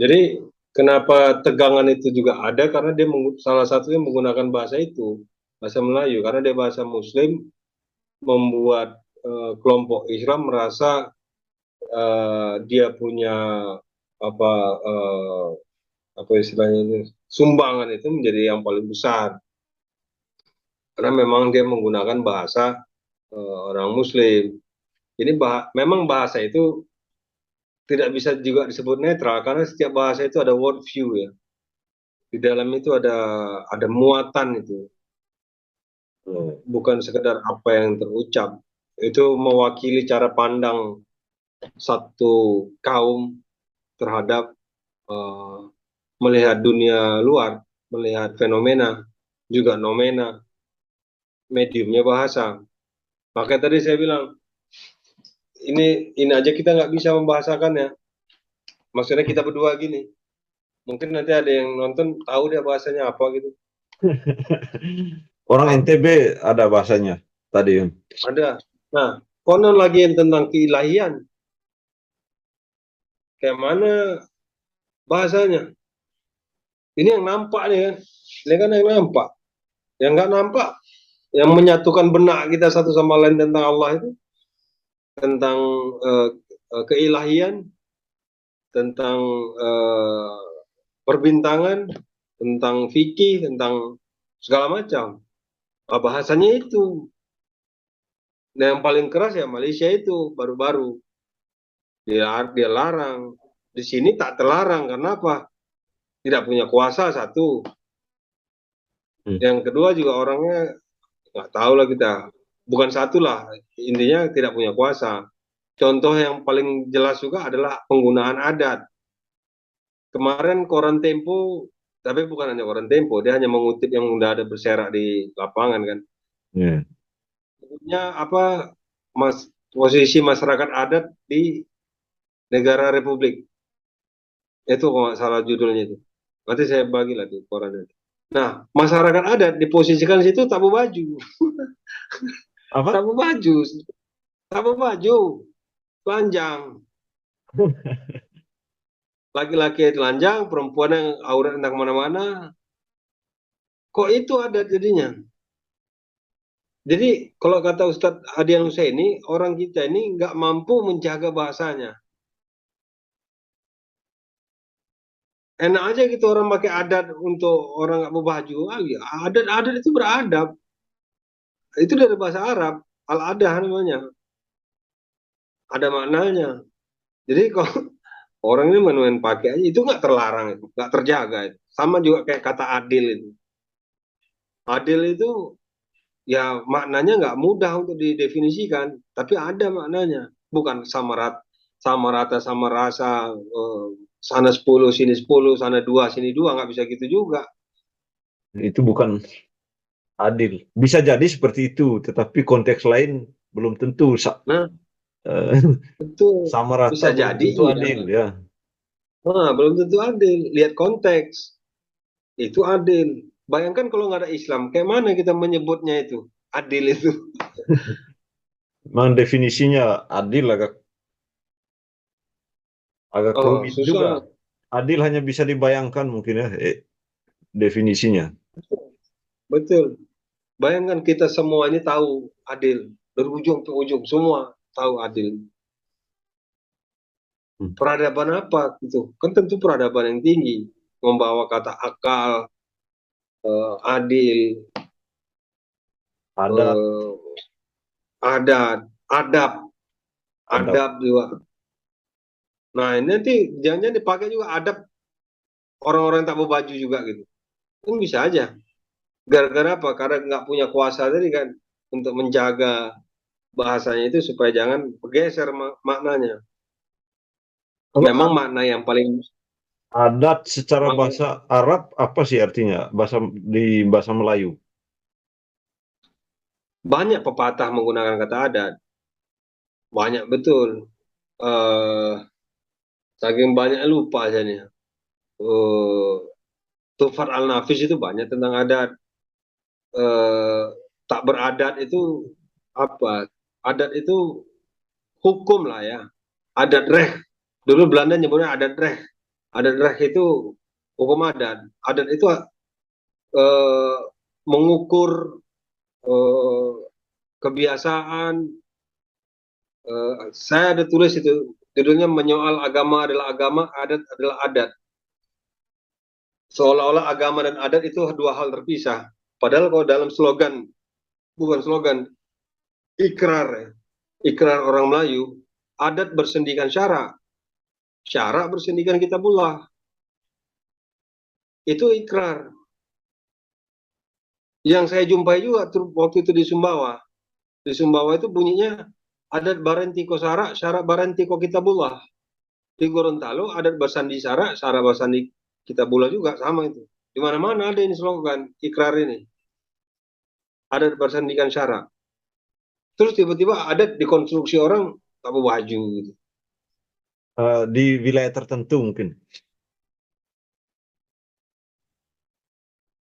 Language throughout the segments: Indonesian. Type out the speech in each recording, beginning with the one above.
Jadi kenapa tegangan itu juga ada karena dia salah satunya menggunakan bahasa itu, bahasa Melayu, karena dia bahasa Muslim membuat kelompok Islam merasa dia punya apa eh, apa istilahnya itu sumbangan itu menjadi yang paling besar karena memang dia menggunakan bahasa orang Muslim. Ini memang bahasa itu tidak bisa juga disebut netral karena setiap bahasa itu ada word view ya. Di dalam itu ada muatan itu. Bukan sekedar apa yang terucap. Itu mewakili cara pandang satu kaum terhadap eh, melihat dunia luar, melihat fenomena, juga nomena, mediumnya bahasa. Makanya tadi saya bilang, ini aja kita nggak bisa membahasakannya. Maksudnya kita berdua gini. Mungkin nanti ada yang nonton tahu dia bahasanya apa gitu. Orang NTB ada bahasanya tadi, Yun. Ada. Nah, konon lagi yang tentang keilahian. Kayak mana bahasanya? Ini yang nampak nih kan. Ini kan yang nampak. Yang nggak nampak, yang menyatukan benak kita satu sama lain tentang Allah itu, tentang uh, keilahian, tentang uh, perbintangan, tentang fikih, tentang segala macam. Bahasanya itu. Nah, yang paling keras ya Malaysia itu baru-baru dia larang. Di sini tak terlarang karena apa? Tidak punya kuasa satu. Hmm. Yang kedua juga orangnya nggak tahu lah kita. Bukan satu lah, intinya tidak punya kuasa. Contoh yang paling jelas juga adalah penggunaan adat. Kemarin koran Tempo, tapi bukan hanya koran Tempo, dia hanya mengutip yang udah ada berserak di lapangan kan. Ya. Sebutnya apa posisi masyarakat adat di negara Republik. Itu kalau nggak salah judulnya itu. Nanti saya bagilah di koran itu. Nah, masyarakat adat diposisikan di situ tak baju. Apa? Tak baju. Tak baju. Telanjang. Laki-laki telanjang, perempuan yang aurat entah kemana-mana. Kok itu adat jadinya? Jadi kalau kata Ustadz Adian Husaini, orang kita ini nggak mampu menjaga bahasanya. Enak aja gitu orang pakai adat untuk orang nggak mau baju. Ah, ya, adat-adat itu beradab. Itu dari bahasa Arab. Al-adah namanya. Ada maknanya. Jadi kalau orang ini main-main pakai aja, itu nggak terlarang, itu nggak terjaga. Itu. Sama juga kayak kata adil itu. Adil itu ya maknanya nggak mudah untuk didefinisikan, tapi ada maknanya. Bukan sama rata, sama rasa, sana 10 sini 10 sana 2 sini 2 nggak bisa gitu juga. Itu bukan adil. Bisa jadi seperti itu, tetapi konteks lain belum tentu. Nah, Eh, itu sama rata bisa belum jadi tentu iya. adil ya. Nah, belum tentu adil. Lihat konteks. Itu adil. Bayangkan kalau nggak ada Islam, kayak mana kita menyebutnya itu? Adil itu. Memang definisinya adil agak Oh, rumit juga. susah. Adil hanya bisa dibayangkan mungkin ya, definisinya. Betul. Bayangkan kita semua ini tahu adil. Dari ujung ke ujung, semua tahu adil. Hmm. Peradaban apa gitu? Kan tentu peradaban yang tinggi. Membawa kata akal, adil, Adat, eh, adat, adab, adab. adab juga. Nah, ini nanti jangan-jangan dipakai juga adab orang-orang tak berbaju juga gitu. Kan bisa aja. Gara-gara apa? Karena nggak punya kuasa tadi kan untuk menjaga bahasanya itu supaya jangan bergeser maknanya. Kalau Memang makna yang paling adat secara bahasa Arab apa sih artinya? Di bahasa Melayu. banyak pepatah menggunakan kata adat. Banyak betul. eh Saking banyak lupa aja nih. Eh Tufat al-Nafis itu banyak tentang adat. eh Tak beradat itu apa? Adat itu hukum lah ya. Adat reh. Dulu Belanda nyebutnya adat reh. Adat daerah itu hukum adat. Adat itu eh, mengukur eh, kebiasaan. Saya ada tulis itu, judulnya menyoal agama adalah agama, adat adalah adat. Seolah-olah agama dan adat itu dua hal terpisah. Padahal kalau dalam slogan, bukan slogan, ikrar, ya, ikrar orang Melayu, adat bersendikan syara, syara bersendikan kitabullah. Itu ikrar. Yang saya jumpai juga waktu itu di Sumbawa. Di Sumbawa itu bunyinya adat barentiko syara, syara barentiko kitabullah. Di Gorontalo adat bersandi syara, syara bersandi kitabullah juga sama itu. Di mana-mana ada ini slogan ikrar ini. Adat bersandikan syara. Terus tiba-tiba adat dikonstruksi orang apa baju gitu. Di wilayah tertentu mungkin.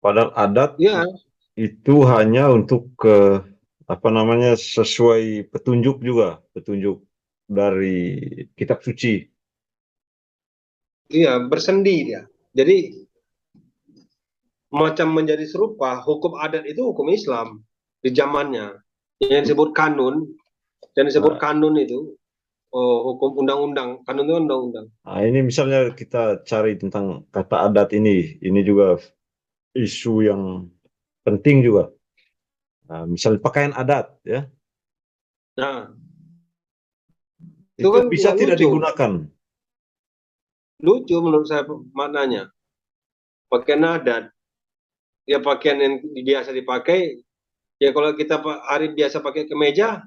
Padahal adat Ya, itu hanya untuk apa namanya sesuai petunjuk juga, petunjuk dari kitab suci. iya bersendi dia. Jadi macam menjadi serupa hukum adat itu hukum Islam di zamannya. Yang disebut kanun, yang disebut Nah, kanun itu hukum undang-undang. Kanun itu undang-undang. nah, ini misalnya kita cari tentang kata adat ini juga isu yang penting juga. Nah, misalnya pakaian adat, ya, Nah, itu itu kan bisa juga tidak lucu. digunakan. Lucu menurut saya maknanya. Pakaian adat, ya pakaian yang biasa dipakai. Ya kalau kita hari biasa pakai kemeja,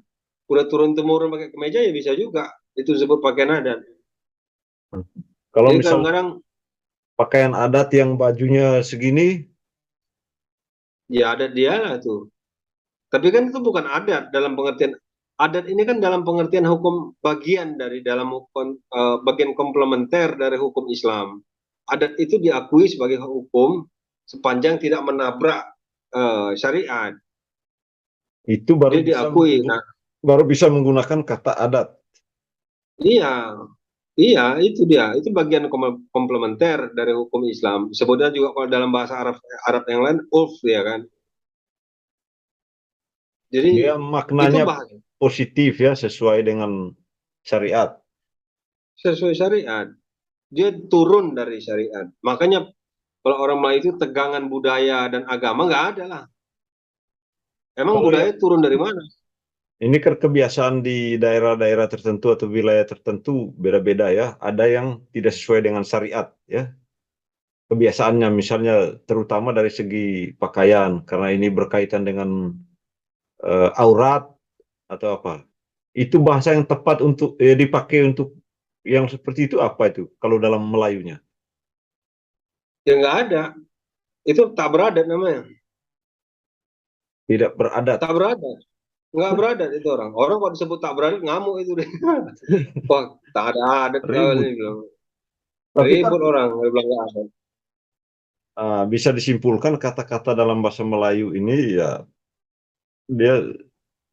udah turun temurun pakai kemeja ya bisa juga. Itu disebut pakaian adat. Kalau Jadi misal kadang-kadang pakaian adat yang bajunya segini, ya adat dia lah tuh. Tapi kan itu bukan adat dalam pengertian adat ini kan dalam pengertian hukum bagian dari dalam hukum bagian komplementer dari hukum Islam. Adat itu diakui sebagai hukum sepanjang tidak menabrak syariat. itu Dia diakui. Nah, baru bisa menggunakan kata adat. iya, iya itu dia. Itu bagian komplementer dari hukum Islam. Sebutnya juga kalau dalam bahasa Arab Arab yang lain urf ya kan. Jadi Dia itu maknanya bahasa positif ya, sesuai dengan syariat. sesuai syariat. Dia turun dari syariat. Makanya kalau orang Melayu itu tegangan budaya dan agama nggak ada lah. Emang Kalau ya, budaya turun dari mana? ini kan kebiasaan di daerah-daerah tertentu atau wilayah tertentu beda-beda ya. Ada yang tidak sesuai dengan syariat ya. Kebiasaannya misalnya terutama dari segi pakaian karena ini berkaitan dengan aurat atau apa. Itu bahasa yang tepat untuk dipakai untuk yang seperti itu apa itu kalau dalam Melayunya? Ya nggak ada. Itu tak beradat namanya. Tidak beradat. Tak beradat. Nggak beradat itu orang. Orang kalau disebut tak beradat ngamuk itu deh. Wah, tak ada adat kau ini Ribut. bilang. Tapi kan Ribut orang. Dia bilang nggak ada. bisa disimpulkan kata-kata dalam bahasa Melayu ini ya dia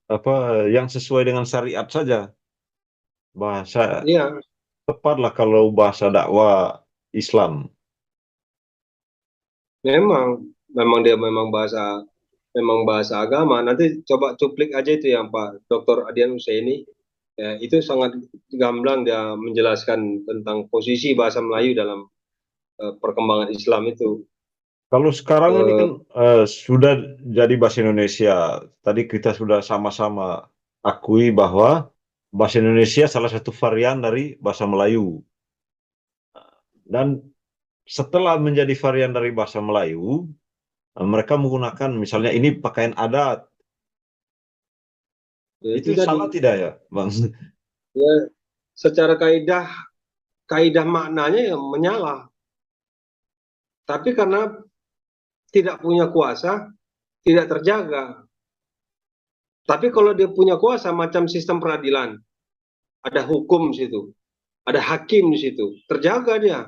apa yang sesuai dengan syariat saja. Bahasa Iya, tepat lah kalau bahasa dakwah Islam. memang. Memang dia memang bahasa agama. Nanti coba cuplik aja itu yang Pak Dr. Adian Husaini. Ya, itu sangat gamblang dia menjelaskan tentang posisi bahasa Melayu dalam perkembangan Islam itu. Kalau sekarang ini kan Eh, sudah jadi bahasa Indonesia. Tadi kita sudah sama-sama akui bahwa bahasa Indonesia salah satu varian dari bahasa Melayu. Dan setelah menjadi varian dari bahasa Melayu, mereka menggunakan misalnya ini pakaian adat. ya itu Itu tadi. salah tidak ya, Bang? Ya, secara kaidah kaidah maknanya ya menyalah. Tapi karena tidak punya kuasa, tidak terjaga. Tapi kalau dia punya kuasa macam sistem peradilan, ada hukum di situ, ada hakim di situ, terjaga dia.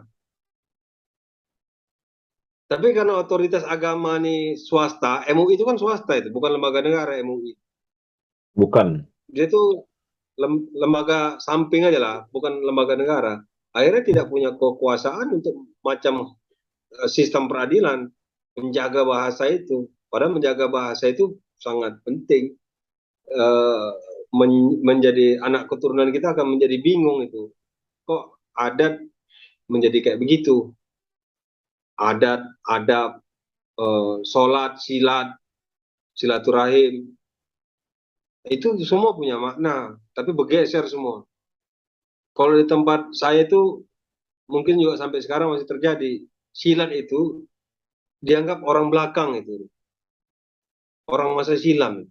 Tapi karena otoritas agama nih swasta, MUI itu kan swasta itu, bukan lembaga negara MUI. Bukan. Dia itu lembaga samping aja lah, bukan lembaga negara. akhirnya tidak punya kekuasaan untuk macam sistem peradilan menjaga bahasa itu. Padahal menjaga bahasa itu sangat penting. Eh, menjadi anak keturunan kita akan menjadi bingung itu. Kok adat menjadi kayak begitu? Adat, adab, sholat, silat, silaturahim, itu semua punya makna, tapi bergeser semua. Kalau di tempat saya itu mungkin juga sampai sekarang masih terjadi. Silat itu dianggap orang belakang itu, orang masa silam.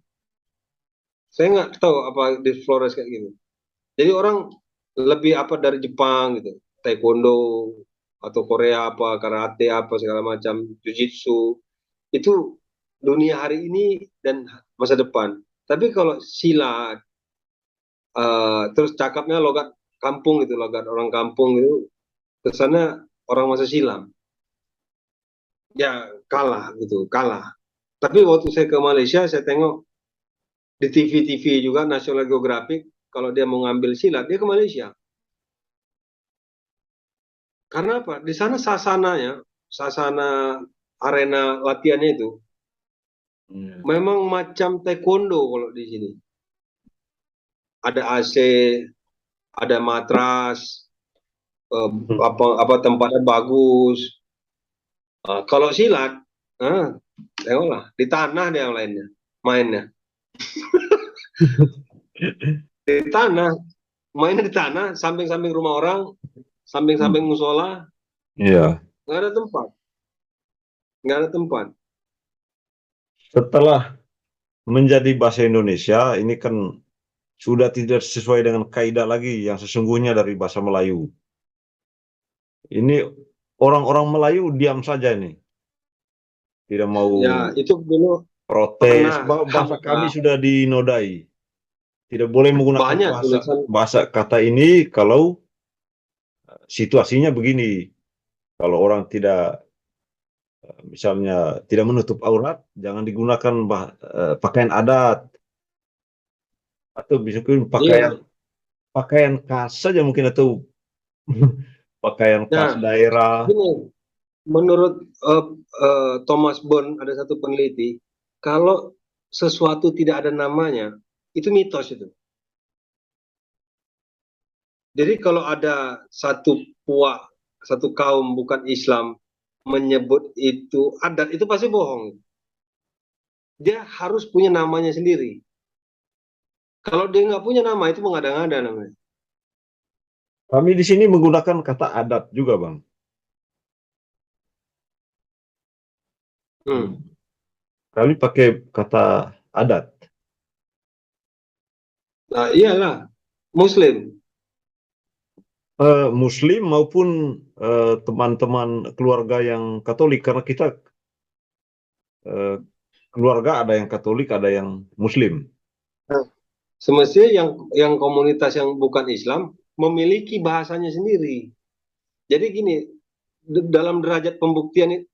Saya nggak tahu apa di Flores kayak gitu. Jadi orang lebih apa dari Jepang gitu, taekwondo atau Korea apa, karate apa segala macam, jujitsu itu dunia hari ini dan masa depan. Tapi kalau silat, terus cakapnya logat kampung gitu, logat orang kampung itu, kesannya orang masa silam. Ya kalah gitu, kalah. Tapi waktu saya ke Malaysia, saya tengok di TV-TV juga National Geographic, kalau dia mau ngambil silat, dia ke Malaysia. Karena apa? Di sana sasananya, sasana arena latihannya itu, memang macam taekwondo kalau di sini. Ada AC, ada matras, apa tempatnya bagus. Kalau silat, tengoklah di tanah dia yang lainnya mainnya. Di tanah, mainnya di tanah, samping-samping rumah orang, samping-samping musola, Iya. nggak ada tempat, nggak ada tempat. Setelah menjadi bahasa Indonesia, ini kan sudah tidak sesuai dengan kaidah lagi yang sesungguhnya dari bahasa Melayu. Ini orang-orang Melayu diam saja ini, tidak mau Ya itu dulu protes. pernah Bahasa ada kami sudah dinodai, tidak boleh menggunakan banyak bahasa tulisan. bahasa kata ini kalau situasinya begini. Kalau orang tidak, misalnya tidak menutup aurat, jangan digunakan pakaian adat, atau mungkin pakaian Iya. pakaian khas saja mungkin, atau pakaian khas Nah, daerah. gini, menurut Thomas Bond ada satu peneliti, kalau sesuatu tidak ada namanya, itu mitos itu. Jadi kalau ada satu puak, satu kaum bukan Islam menyebut itu adat, itu pasti bohong. Dia harus punya namanya sendiri. Kalau dia nggak punya nama, itu mengada-ngada namanya. Kami di sini menggunakan kata adat juga, Bang. Hmm. Kami pakai kata adat. Nah, iyalah, Muslim. Muslim maupun teman-teman keluarga yang Katolik, karena kita eh, keluarga ada yang Katolik, ada yang Muslim. Nah, semestinya yang komunitas yang bukan Islam memiliki bahasanya sendiri. Jadi gini, dalam derajat pembuktian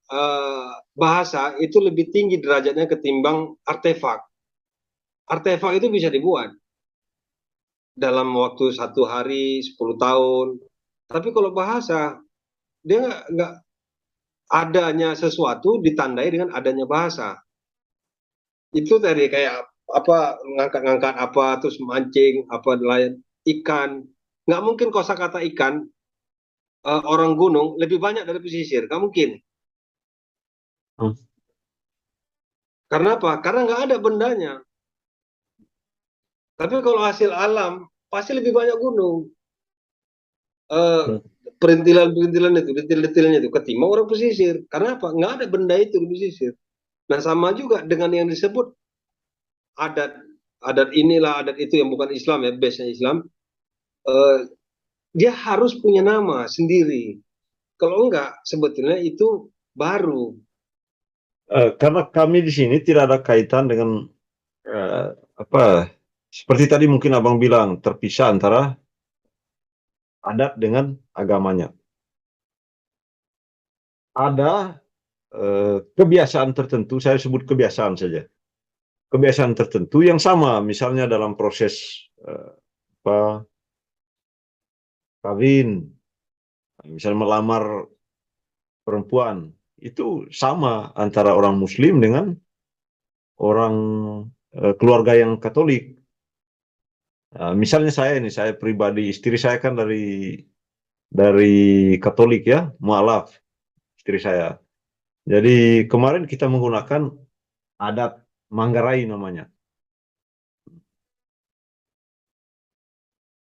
bahasa itu lebih tinggi derajatnya ketimbang artefak. Artefak itu bisa dibuat dalam waktu 1 hari, 10 tahun. Tapi kalau bahasa, dia nggak adanya sesuatu ditandai dengan adanya bahasa. Itu tadi kayak apa, ngangkat-ngangkat apa, terus mancing apa, nelayan ikan. Nggak mungkin kosakata ikan orang gunung lebih banyak dari pesisir. Nggak mungkin. Hmm. Karena apa? Karena nggak ada bendanya. Tapi kalau hasil alam pasti lebih banyak gunung. Eh, perintilan-perintilan itu, detail-detailnya itu ketimbang orang pesisir. Karena apa? Nggak ada benda itu di pesisir. Nah sama juga dengan yang disebut adat, adat inilah adat itu yang bukan Islam ya, base-nya Islam. Eh, dia harus punya nama sendiri. Kalau enggak, sebetulnya itu baru. Karena kami di sini tidak ada kaitan dengan eh, apa, seperti tadi mungkin Abang bilang, terpisah antara adat dengan agamanya. Ada kebiasaan tertentu, saya sebut kebiasaan saja. Kebiasaan tertentu yang sama, misalnya dalam proses apa, kawin, Misalnya melamar perempuan, itu sama antara orang Muslim dengan orang keluarga yang Katolik. Misalnya saya pribadi, istri saya kan dari Katolik ya, mualaf istri saya. Jadi kemarin kita menggunakan adat Manggarai namanya.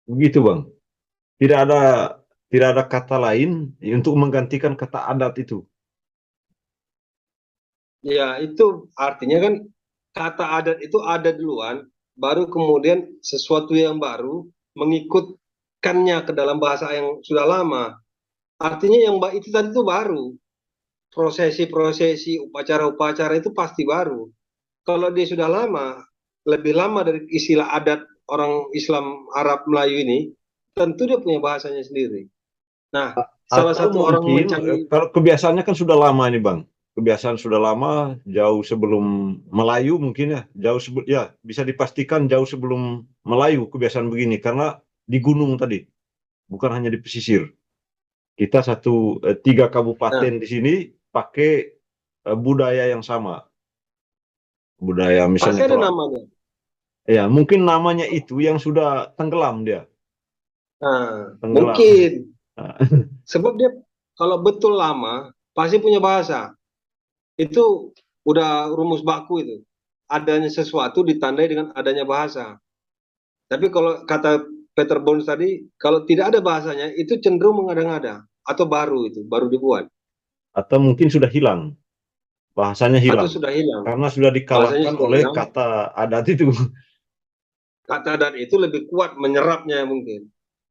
Begitu Bang. Tidak ada tidak ada kata lain untuk menggantikan kata adat itu. Ya, itu artinya kan kata adat itu ada duluan, baru kemudian sesuatu yang baru mengikutkannya ke dalam bahasa yang sudah lama. Artinya yang itu tadi itu baru. Prosesi-prosesi, upacara-upacara itu pasti baru. Kalau dia sudah lama, lebih lama dari istilah adat orang Islam Arab Melayu ini, tentu dia punya bahasanya sendiri. Nah, salah Atau satu orang mungkin mencari, kalau kebiasaannya kan sudah lama nih Bang. Kebiasaan sudah lama, jauh sebelum Melayu mungkin ya, ya bisa dipastikan jauh sebelum Melayu kebiasaan begini karena di gunung tadi, bukan hanya di pesisir. Kita tiga nah, kabupaten di sini pakai budaya yang sama. Budaya pasti misalnya ada kalau namanya. ya mungkin namanya itu yang sudah tenggelam dia, Nah, tenggelam. mungkin sebab dia kalau betul lama pasti punya bahasa. Itu udah rumus baku itu. Adanya sesuatu ditandai dengan adanya bahasa. Tapi kalau kata Peter Bones tadi, kalau tidak ada bahasanya itu cenderung mengada-ngada atau baru itu, baru dibuat Atau mungkin sudah hilang, bahasanya atau hilang sudah hilang. karena sudah Bahasanya dikalahkan sudah oleh hilang. kata adat itu. Kata dan itu lebih kuat menyerapnya mungkin.